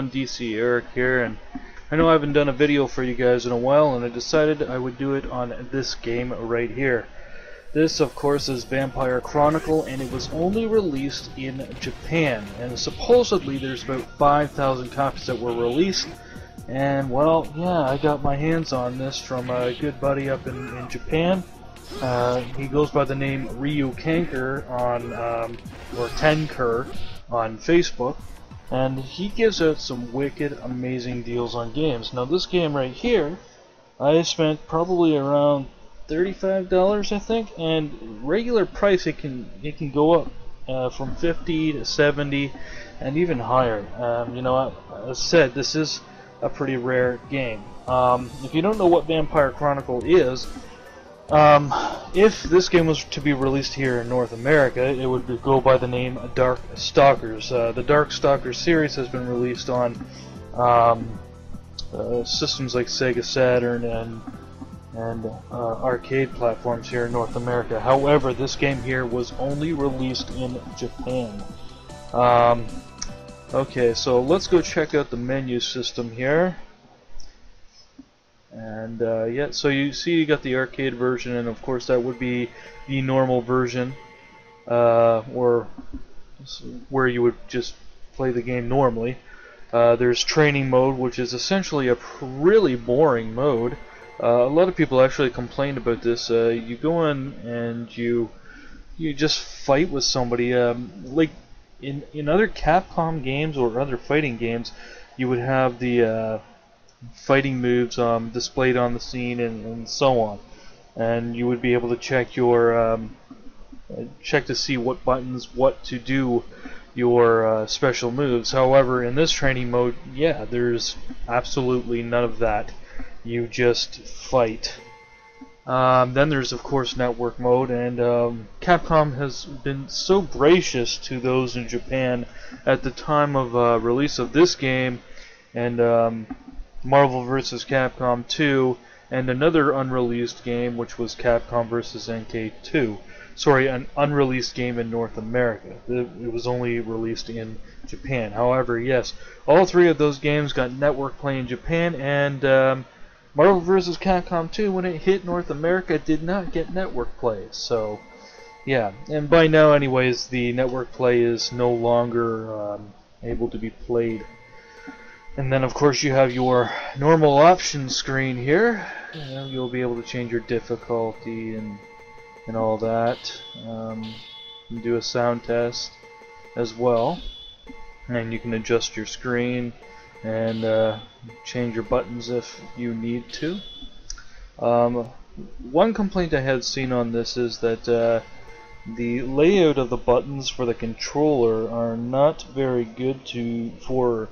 everyone, DCeric here, and I know I haven't done a video for you guys in a while, and I decided I would do it on this game right here. This, of course, is Vampire Chronicle, and it was only released in Japan, and supposedly there's about 5,000 copies that were released, and well, yeah, I got my hands on this from a good buddy up in Japan. He goes by the name Ryu Kanker on, or Tenker on Facebook, and he gives out some wicked, amazing deals on games. Now this game right here, I spent probably around $35, I think, and regular price it can go up from 50 to 70 and even higher. You know, as I said, this is a pretty rare game. If you don't know what Vampire Chronicle is, if this game was to be released here in North America, it would go by the name Dark Stalkers. The Dark Stalkers series has been released on systems like Sega Saturn and arcade platforms here in North America. However, this game here was only released in Japan. Okay, so let's go check out the menu system here. And yeah, so you see you got the arcade version, and of course that would be the normal version, or where you would just play the game normally. There's training mode, which is essentially a really boring mode. A lot of people actually complained about this. You go in and you just fight with somebody. Like in other Capcom games or other fighting games, you would have the fighting moves displayed on the scene and so on, and you would be able to check your check to see what buttons, what to do your special moves. However, in this training mode, yeah, there's absolutely none of that. You just fight. Then there's of course network mode, and Capcom has been so gracious to those in Japan at the time of release of this game, and Marvel vs. Capcom 2, and another unreleased game, which was Capcom vs. NK2. Sorry, an unreleased game in North America. It was only released in Japan. However, yes, all three of those games got network play in Japan, and Marvel vs. Capcom 2, when it hit North America, did not get network play. So, yeah, and by now, anyways, the network play is no longer able to be played. And then of course you have your normal options screen here, and you'll be able to change your difficulty and all that. You do a sound test as well, and you can adjust your screen and change your buttons if you need to. One complaint I had seen on this is that the layout of the buttons for the controller are not very good for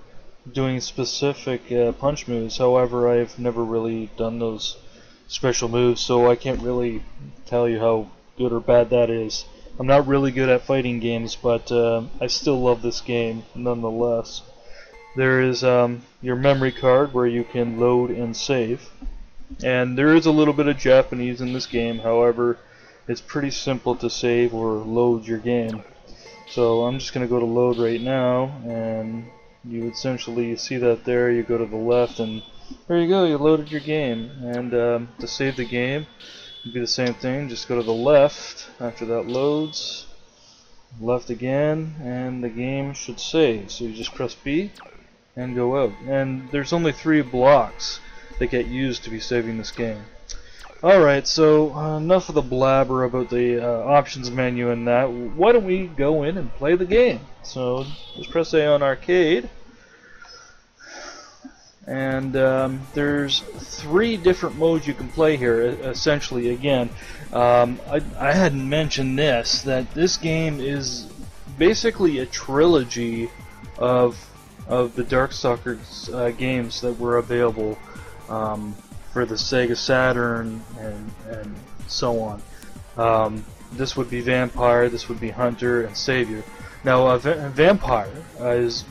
doing specific punch moves. However, I've never really done those special moves, so I can't really tell you how good or bad that is. I'm not really good at fighting games, but I still love this game nonetheless. There is your memory card where you can load and save, and there is a little bit of Japanese in this game. However, it's pretty simple to save or load your game. So I'm just going to go to load right now, and you essentially see that there. You go to the left, and there you go, you loaded your game. And to save the game, it'd be the same thing, just go to the left after that loads, left again, and the game should save. So you just press B and go out. And there's only 3 blocks that get used to be saving this game. Alright, so enough of the blabber about the options menu and that. Why don't we go in and play the game? So just press A on arcade, and there's 3 different modes you can play here. Essentially, again, I hadn't mentioned this, that this game is basically a trilogy of the Darkstalkers games that were available for the Sega Saturn and so on. This would be Vampire, this would be Hunter, and Savior. Now, Vampire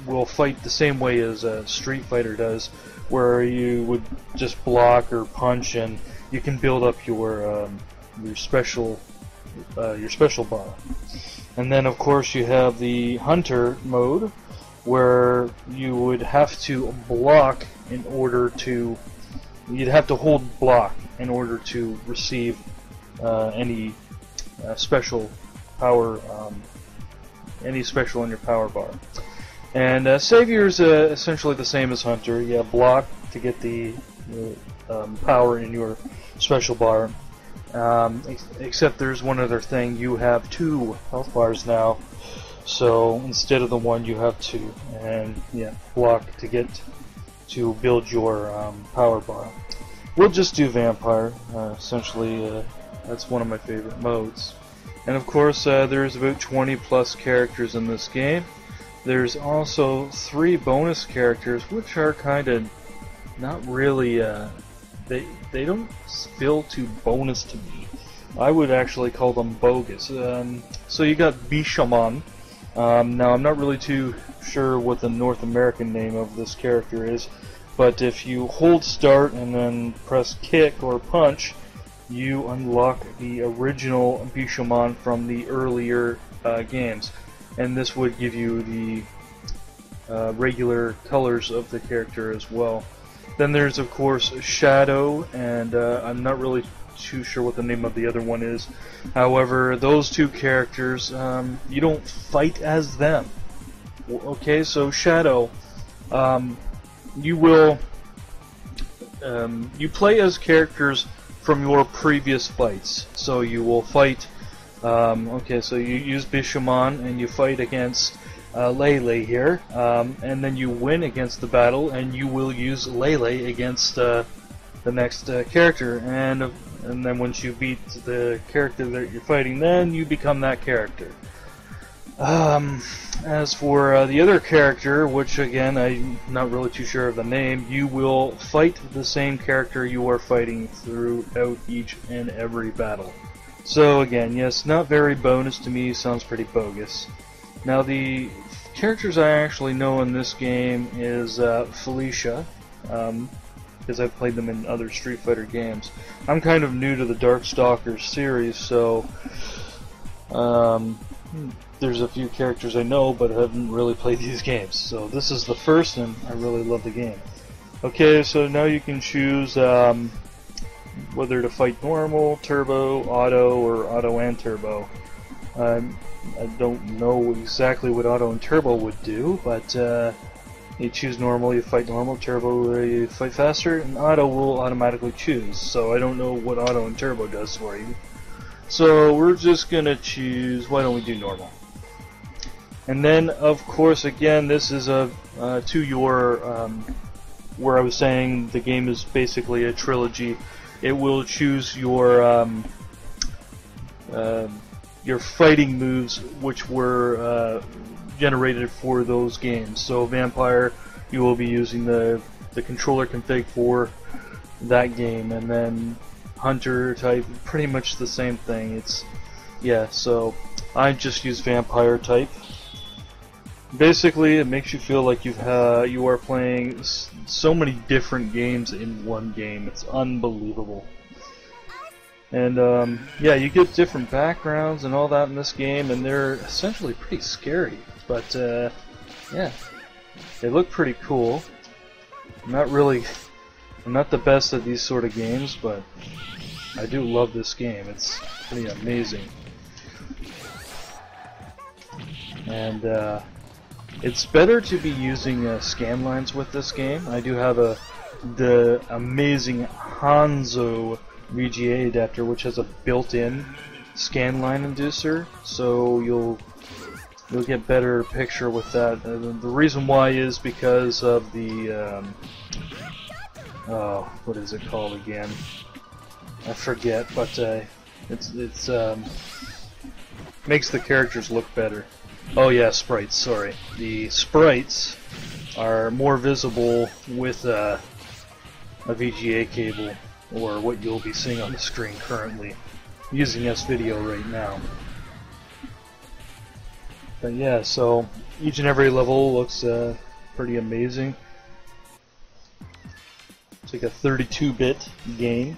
will fight the same way as Street Fighter does, where you would just block or punch, and you can build up your special bar. And then, of course, you have the Hunter mode, where you would have to block in order to, you'd have to hold block in order to receive any special power, any special in your power bar. And Savior is essentially the same as Hunter. You have block to get the power in your special bar. Except there's one other thing. You have 2 health bars now. So instead of the 1, you have 2. And yeah, block to get to build your power bar. We'll just do Vampire. Essentially, that's one of my favorite modes. And of course, there's about 20 plus characters in this game. There's also 3 bonus characters, which are kind of not really, they don't feel too bonus to me. I would actually call them bogus. So you got Bishamon. Now I'm not really too sure what the North American name of this character is, but if you hold start and then press kick or punch, you unlock the original Bishamon from the earlier games. And this would give you the regular colors of the character as well. Then there's of course Shadow, and I'm not really too sure what the name of the other one is. However, those 2 characters, you don't fight as them. Okay, so Shadow, you will you play as characters from your previous fights. So you will fight. Okay, so you use Bishamon and you fight against Lele here, and then you win against the battle, and you will use Lele against the next character, and then once you beat the character that you're fighting, then you become that character. As for the other character, which again I'm not really too sure of the name, you will fight the same character you are fighting throughout each and every battle. So again, yes, not very bonus to me, sounds pretty bogus. Now the characters I actually know in this game is Felicia, because I've played them in other Street Fighter games. I'm kind of new to the Darkstalkers series, so there's a few characters I know, but I haven't really played these games. So this is the first, and I really love the game. Okay, so now you can choose whether to fight normal, turbo, auto, or auto and turbo. I don't know exactly what auto and turbo would do, but you choose normal, you fight normal, turbo, you fight faster, and auto will automatically choose. So I don't know what auto and turbo does for you. So we're just gonna choose, why don't we do normal? And then, of course, again, this is to your, where I was saying the game is basically a trilogy. It will choose your fighting moves, which were generated for those games. So Vampire, you will be using the controller config for that game, and then Hunter type, pretty much the same thing. So I just use Vampire type. Basically, it makes you feel like you are playing so many different games in one game. It's unbelievable. And yeah, you get different backgrounds and all that in this game, and they're essentially pretty scary. But yeah, they look pretty cool. I'm not the best at these sort of games, but I do love this game. It's pretty amazing. And it's better to be using scan lines with this game. I do have the amazing Hanzo VGA adapter, which has a built-in scan line inducer, so you'll get better picture with that. The reason why is because of the what is it called again? I forget, but it's makes the characters look better. Oh yeah, sprites, sorry. The sprites are more visible with a VGA cable, or what you'll be seeing on the screen currently. I'm using this video right now. But yeah, so each and every level looks pretty amazing. It's like a 32-bit game.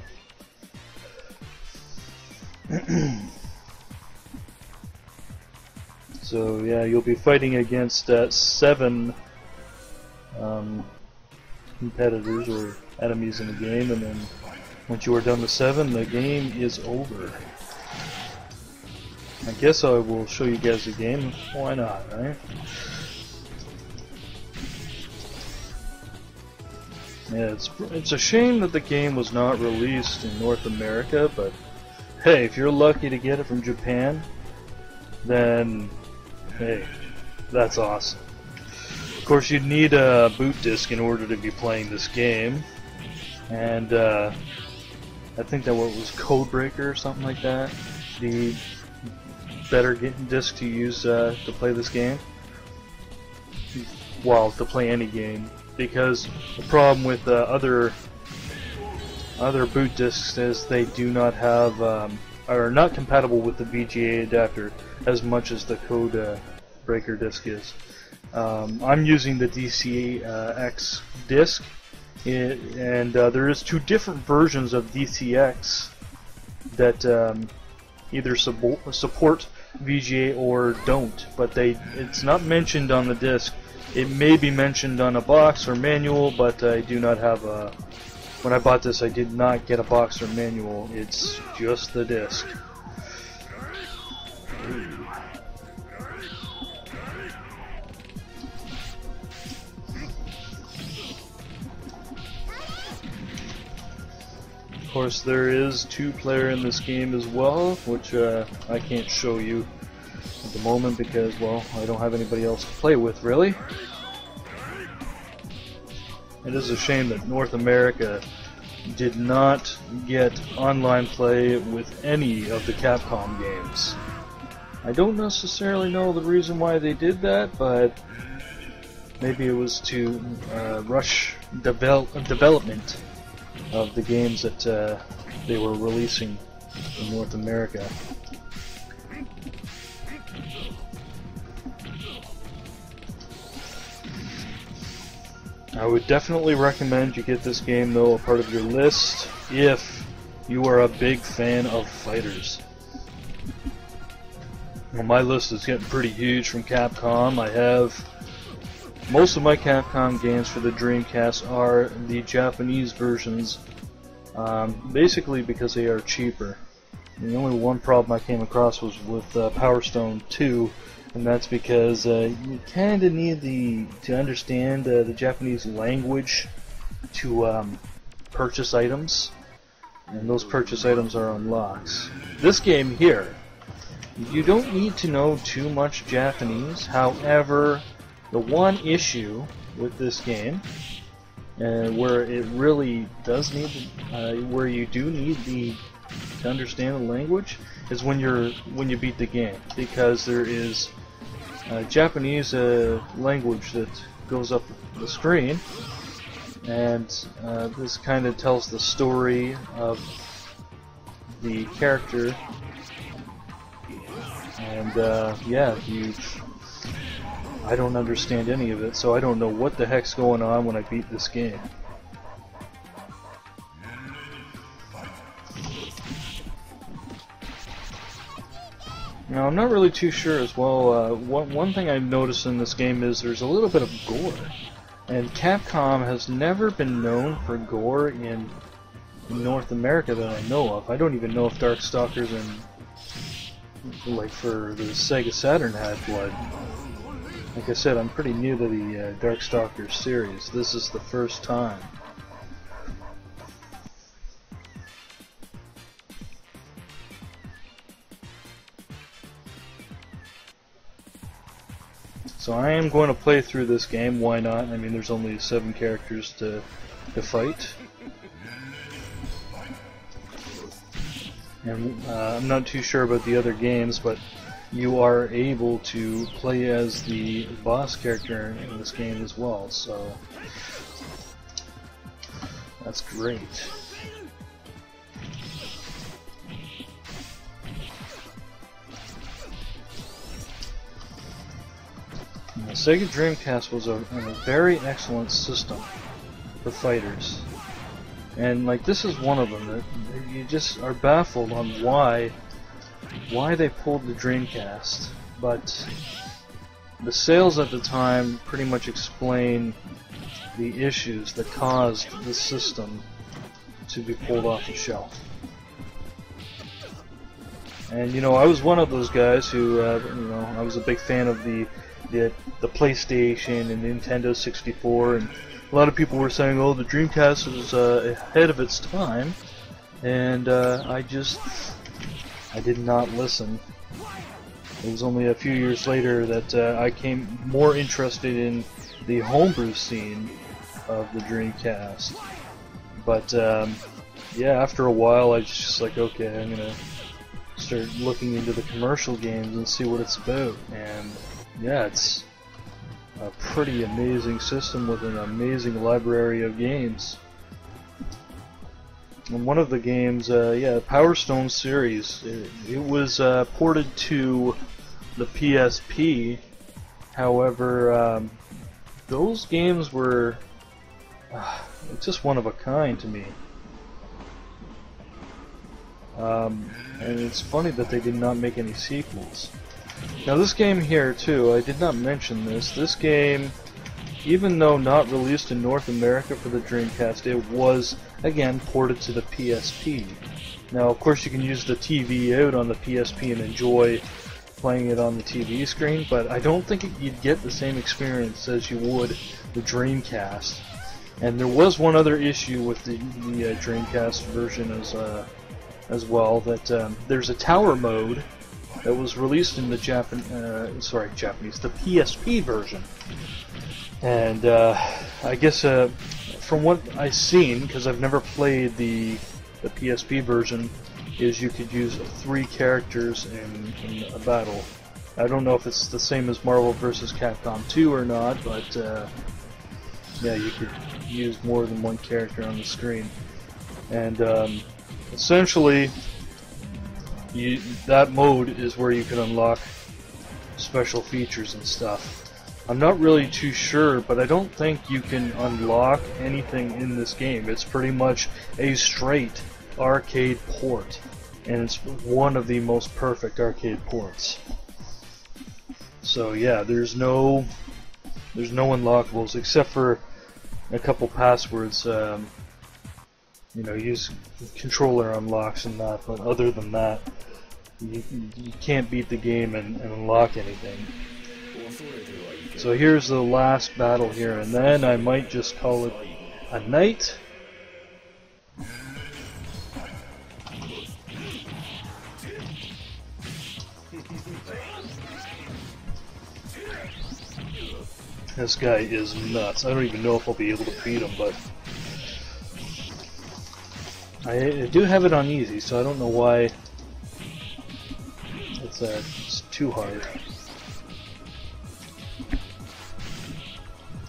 So yeah, you'll be fighting against 7 competitors or enemies in the game, and then once you are done with 7, the game is over. I guess I will show you guys the game. Why not, right? Yeah, it's a shame that the game was not released in North America, but hey, if you're lucky to get it from Japan, then hey, that's awesome. Of course, you'd need a boot disc in order to be playing this game, and I think that what was Codebreaker or something like that, the better disc to use to play this game. Well, to play any game, because the problem with other boot discs is they do not have are not compatible with the VGA adapter as much as the Codebreaker disc is. I'm using the DCeric disc, and there is 2 different versions of DCeric that either support VGA or don't, but it's not mentioned on the disc. It may be mentioned on a box or manual, but I do not have a... When I bought this, I did not get a box or manual. It's just the disc. Of course, there is 2-player in this game as well, which I can't show you at the moment because, well, I don't have anybody else to play with, really. It is a shame that North America did not get online play with any of the Capcom games. I don't necessarily know the reason why they did that, but maybe it was to rush development of the games that they were releasing in North America. I would definitely recommend you get this game, though, a part of your list if you are a big fan of fighters. Well, my list is getting pretty huge from Capcom. I have most of my Capcom games for the Dreamcast are the Japanese versions, basically because they are cheaper. The only one problem I came across was with Power Stone 2, and that's because you kind of need to understand the Japanese language to purchase items, and those purchase items are unlocks. This game here, you don't need to know too much Japanese. However, the one issue with this game, where it really does need, where you do need to understand the language, is when you beat the game, because there is Japanese language that goes up the screen, and this kind of tells the story of the character, and yeah, I don't understand any of it, so I don't know what the heck's going on when I beat this game. Now, I'm not really too sure as well. One thing I've noticed in this game is there's a little bit of gore, and Capcom has never been known for gore in North America that I know of. I don't even know if Darkstalkers and, like, for the Sega Saturn had blood. Like I said, I'm pretty new to the Darkstalkers series. This is the first time. So I am going to play through this game, why not? I mean, there's only 7 characters to fight. And I'm not too sure about the other games, but you are able to play as the boss character in this game as well, so that's great. The Sega Dreamcast was a very excellent system for fighters, and like this is one of them that you just are baffled on why they pulled the Dreamcast. But the sales at the time pretty much explain the issues that caused the system to be pulled off the shelf. And you know, I was one of those guys who, you know, I was a big fan of the PlayStation and Nintendo 64, and a lot of people were saying, "Oh, the Dreamcast was ahead of its time," and I did not listen. It was only a few years later that I came more interested in the homebrew scene of the Dreamcast. But yeah, after a while, I was just like, okay, I'm gonna start looking into the commercial games and see what it's about. And yeah, it's a pretty amazing system with an amazing library of games. And one of the games, yeah, Power Stone series, it was ported to the PSP. However, those games were just one of a kind to me. And it's funny that they did not make any sequels. Now this game here too, I did not mention this. This game, even though not released in North America for the Dreamcast, it was again ported to the PSP. Now of course you can use the TV out on the PSP and enjoy playing it on the TV screen, but I don't think you'd get the same experience as you would the Dreamcast. And there was one other issue with the Dreamcast version as well, that there's a tower mode that was released in the Japanese, the PSP version. And I guess from what I've seen, because I've never played the PSP version, is you could use 3 characters in a battle. I don't know if it's the same as Marvel vs. Capcom 2 or not, but yeah, you could use more than one character on the screen. And essentially, that mode is where you can unlock special features and stuff. I'm not really too sure, but I don't think you can unlock anything in this game. It's pretty much a straight arcade port, and it's one of the most perfect arcade ports. So yeah, there's no unlockables except for a couple passwords. You know, use controller unlocks and that, but other than that, you can't beat the game and unlock anything. So here's the last battle here, and then I might just call it a night. This guy is nuts. I don't even know if I'll be able to beat him, but I do have it on easy, so I don't know why it's too hard.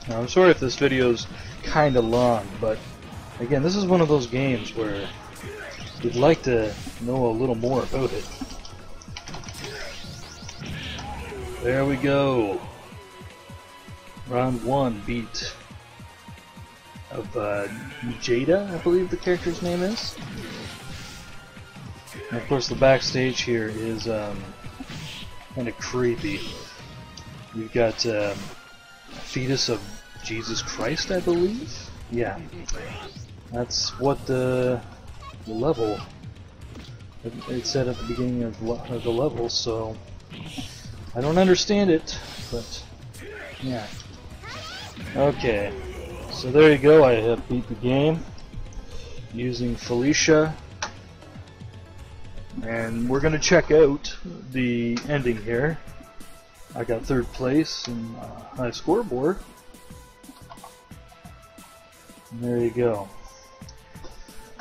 Now, I'm sorry if this video's kinda long, but again, this is one of those games where you'd like to know a little more about it. There we go. Round 1 beat of Jada, I believe the character's name is. And of course the backstage here is kind of creepy. We've got a fetus of Jesus Christ, I believe? Yeah. That's what the level, it said at the beginning of the level, so I don't understand it, but yeah. Okay, so there you go, I have beat the game using Felicia, and we're going to check out the ending here. I got 3rd place in high scoreboard. And there you go.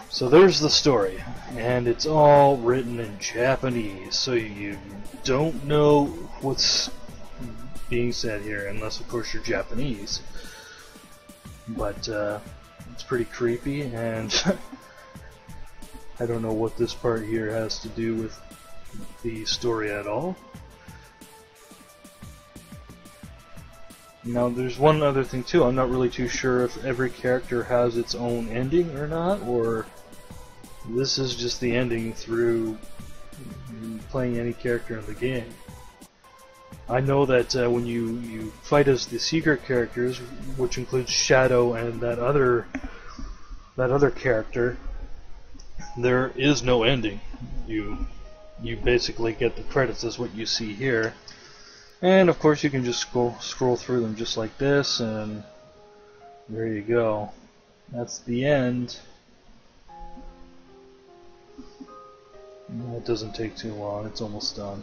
So there's the story, and it's all written in Japanese, so you don't know what's being said here, unless of course you're Japanese. But it's pretty creepy, and I don't know what this part here has to do with the story at all. Now there's one other thing too, I'm not really too sure if every character has its own ending or not, or this is just the ending through playing any character in the game. I know that when you fight as the secret characters, which includes Shadow and that other character, there is no ending. You basically get the credits as what you see here, and of course you can just scroll through them just like this, and there you go. That's the end. It doesn't take too long. It's almost done.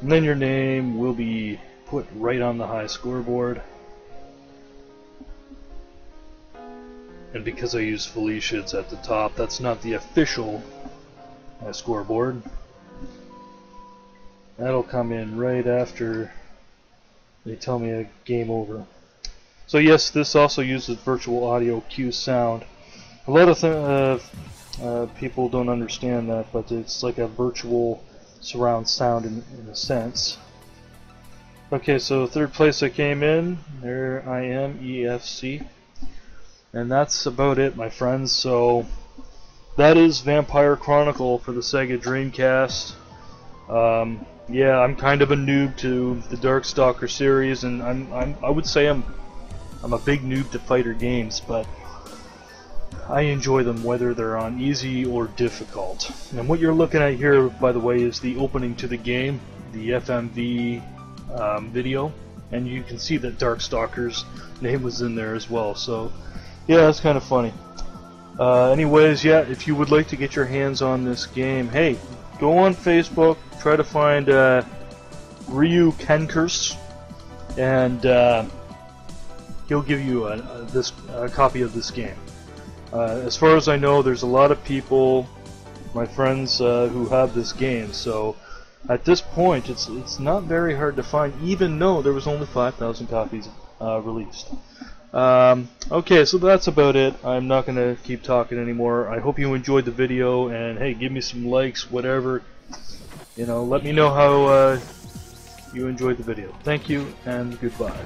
And then your name will be put right on the high scoreboard. And because I use Felicia, it's at the top. That's not the official scoreboard. That'll come in right after they tell me a game over. So yes, this also uses virtual audio cue sound. A lot of people don't understand that, but it's like a virtual surround sound in a sense. Okay, so third place I came in. There I am, EFC. And that's about it, my friends. So that is Vampire Chronicle for the Sega Dreamcast. Yeah, I'm kind of a noob to the Darkstalker series, and I would say I'm a big noob to fighter games, but I enjoy them whether they're on easy or difficult. And what you're looking at here, by the way, is the opening to the game, the FMV video, and you can see that Darkstalker's name was in there as well. So yeah, that's kind of funny. Anyways, yeah, if you would like to get your hands on this game, hey, go on Facebook, try to find Ryu Kenkers, and he'll give you a copy of this game. As far as I know, there's a lot of people, my friends, who have this game, so at this point it's not very hard to find, even though there was only 5,000 copies released. Okay, so that's about it. I'm not going to keep talking anymore. I hope you enjoyed the video, and hey, give me some likes, whatever. You know, let me know how you enjoyed the video. Thank you, and goodbye.